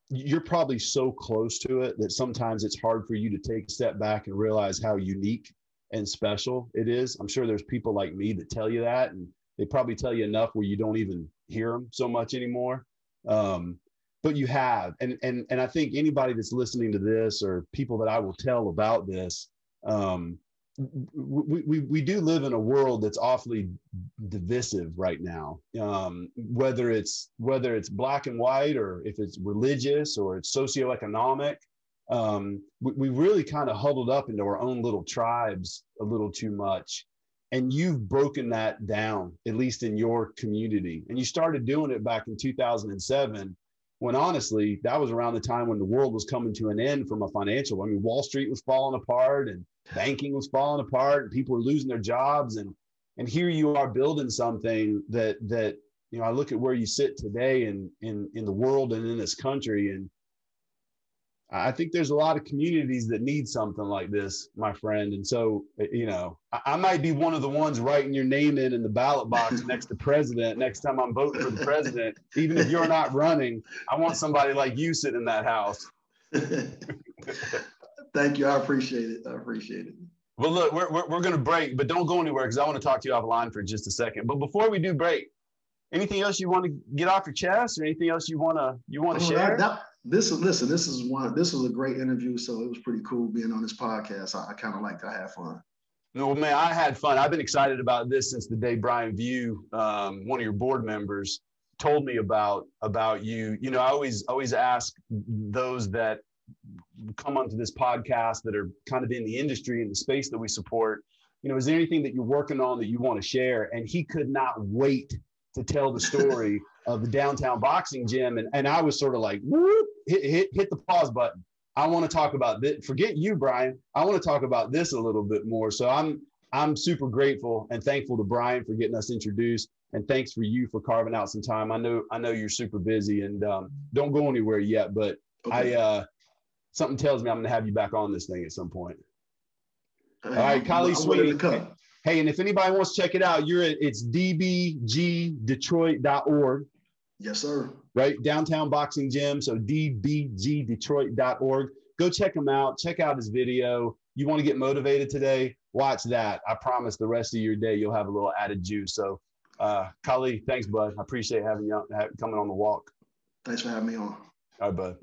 You're probably so close to it that sometimes it's hard for you to take a step back and realize how unique and special it is. I'm sure there's people like me that tell you that, and they probably tell you enough where you don't even hear them so much anymore. But you have, and I think anybody that's listening to this, or people that I will tell about this, we do live in a world that's awfully divisive right now. Whether it's black and white, or if it's religious, or it's socioeconomic, we really kind of huddled up into our own little tribes a little too much. And you've broken that down, at least in your community. And you started doing it back in 2007, when honestly, that was around the time when the world was coming to an end from a financial. I mean, Wall Street was falling apart, and banking was falling apart, and people were losing their jobs. And here you are building something that, you know, I look at where you sit today in the world and in this country, and I think there's a lot of communities that need something like this, my friend. And so, you know, I might be one of the ones writing your name in the ballot box next to president, next time I'm voting for the president. Even if you're not running, I want somebody like you sitting in that house. Thank you. I appreciate it. Well, look, we're going to break, but don't go anywhere, because I want to talk to you offline for just a second. But before we do break, anything else you want to get off your chest, or anything else you want to share? This was a great interview. So it was pretty cool being on this podcast. I kind of liked it. I had fun. No, man, I had fun. I've been excited about this since the day Brian View, one of your board members, told me about you. You know, I always ask those that come onto this podcast that are kind of in the industry, in the space that we support, you know, is there anything that you're working on that you want to share? And he could not wait to tell the story of the downtown boxing gym. And I was sort of like, whoop, hit the pause button. I want to talk about this. Forget you, Brian. I want to talk about this a little bit more. So I'm super grateful and thankful to Brian for getting us introduced. And thanks for you for carving out some time. I know you're super busy, and don't go anywhere yet, but okay. Something tells me I'm going to have you back on this thing at some point. All right, Khali Sweeney. Hey, and if anybody wants to check it out, it's dbgdetroit.org. Yes, sir. Right? Downtown Boxing Gym. So dbgdetroit.org. Go check him out. Check out his video. You want to get motivated today? Watch that. I promise the rest of your day, you'll have a little added juice. So, Khali, thanks, bud. I appreciate having you coming on the walk. Thanks for having me on. All right, bud.